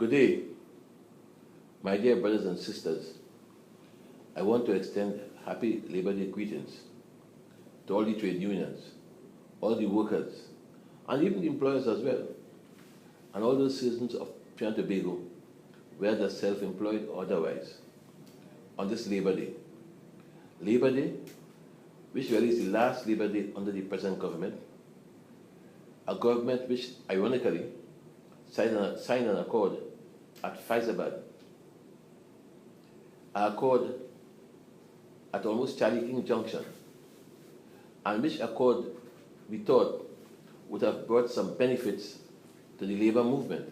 Good day, my dear brothers and sisters. I want to extend happy Labor Day greetings to all the trade unions, all the workers, and even the employers as well, and all those citizens of Trinidad and Tobago, whether self-employed or otherwise, on this Labor Day. Labor Day, which really is the last Labor Day under the present government, a government which, ironically, signed an accord at Faizabad, an accord at almost Charlie King Junction, and which accord we thought would have brought some benefits to the labor movement.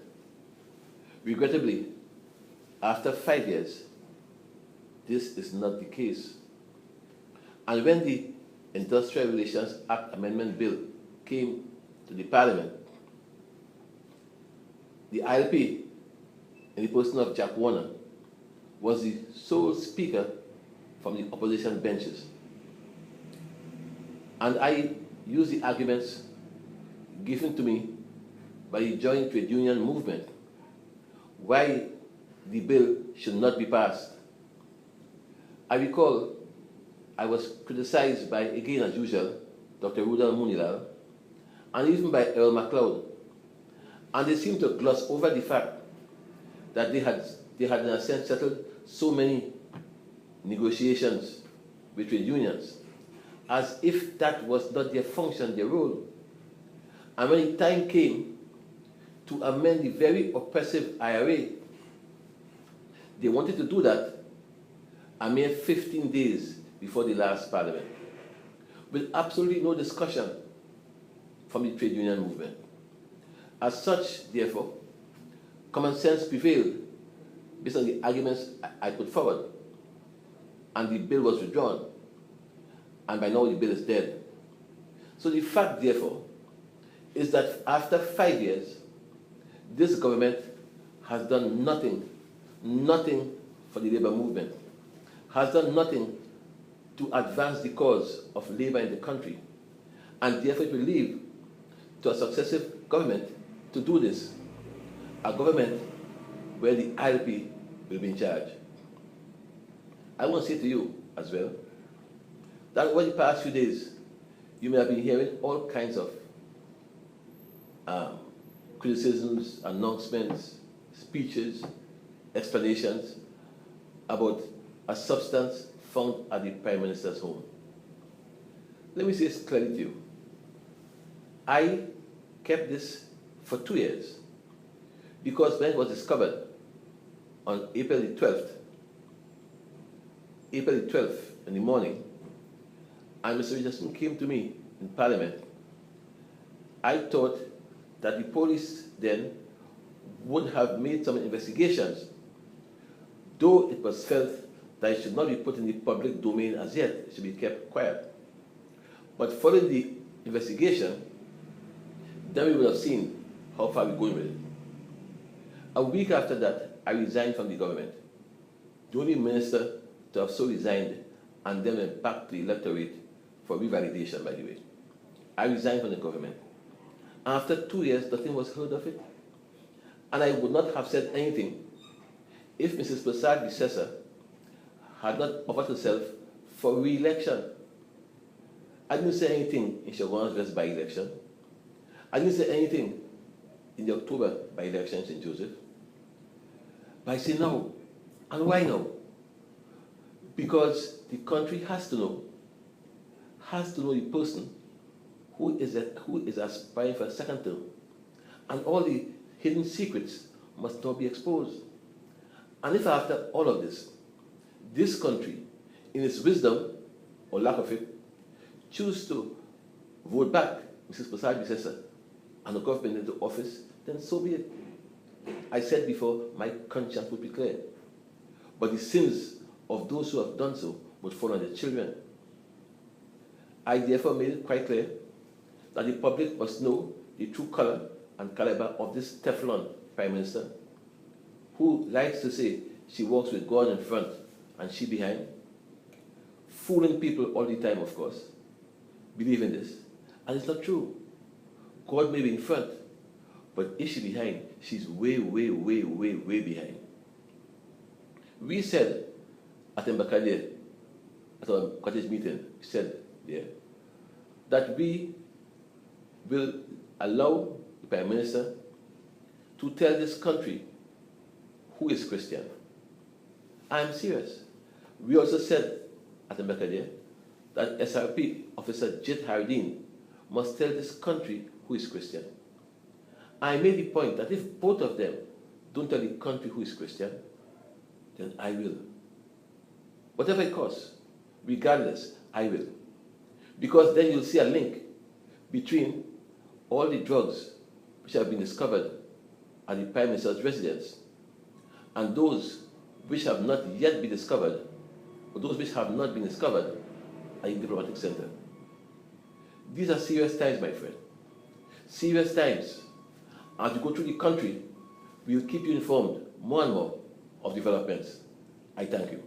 Regrettably, after 5 years, this is not the case. And when the Industrial Relations Act Amendment Bill came to the Parliament, the ILP, in the person of Jack Warner, was the sole speaker from the opposition benches. And I used the arguments given to me by the joint trade union movement why the bill should not be passed. I recall I was criticized by, again as usual, Dr. Rudal Munilal, and even by Earl MacLeod. And they seemed to gloss over the fact that they had in a sense settled so many negotiations with trade unions, as if that was not their function, their role. And when the time came to amend the very oppressive IRA, they wanted to do that a mere 15 days before the last Parliament, with absolutely no discussion from the trade union movement. As such, therefore, common sense prevailed based on the arguments I put forward, and the bill was withdrawn, and by now the bill is dead. So the fact, therefore, is that after 5 years, this government has done nothing for the labor movement, has done nothing to advance the cause of labor in the country, and therefore it will leave to a successive government to do this, a government where the ILP will be in charge. I want to say to you as well that over the past few days, you may have been hearing all kinds of criticisms, announcements, speeches, explanations about a substance found at the Prime Minister's home. Let me say this clearly to you. I kept this for 2 years because when it was discovered on April the 12th in the morning, and Mr. Richardson came to me in Parliament, I thought that the police then would have made some investigations, though it was felt that it should not be put in the public domain as yet, it should be kept quiet. But following the investigation, then we would have seen how far we're going with it. A week after that, I resigned from the government, the only minister to have so resigned and then went back to the electorate for revalidation, by the way. I resigned from the government. After 2 years, nothing was heard of it. And I would not have said anything if Mrs. Prasad Bisesa had not offered herself for re-election. I didn't say anything in Shagwan's West by-election. I didn't say anything in the October by-election in St. Joseph. But I say now. And why now? Because the country has to know the person who is aspiring for a second term. And all the hidden secrets must not be exposed. And if after all of this, this country, in its wisdom, or lack of it, choose to vote back Mrs. Prasad Bisesa and the government into office, then so be it. I said before, my conscience would be clear. But the sins of those who have done so would fall on their children. I therefore made it quite clear that the public must know the true color and caliber of this Teflon Prime Minister, who likes to say she walks with God in front and she behind, fooling people all the time, of course, believe in this. And it's not true. God may be in front, but is she behind? she's way, way, way, way, way behind. We said at Mbakadia, at our cottage meeting, we said there that we will allow the Prime Minister to tell this country who is Christian. I'm serious. We also said at Mbakadia that SRP officer Jit Haridin must tell this country who is Christian. I made the point that if both of them don't tell the country who is Christian, then I will. Whatever it costs, regardless, I will. Because then you'll see a link between all the drugs which have been discovered at the Prime Minister's residence and those which have not yet been discovered, or those which have not been discovered at the diplomatic center. These are serious times, my friend. Serious times. As we go through the country, we will keep you informed more and more of developments. I thank you.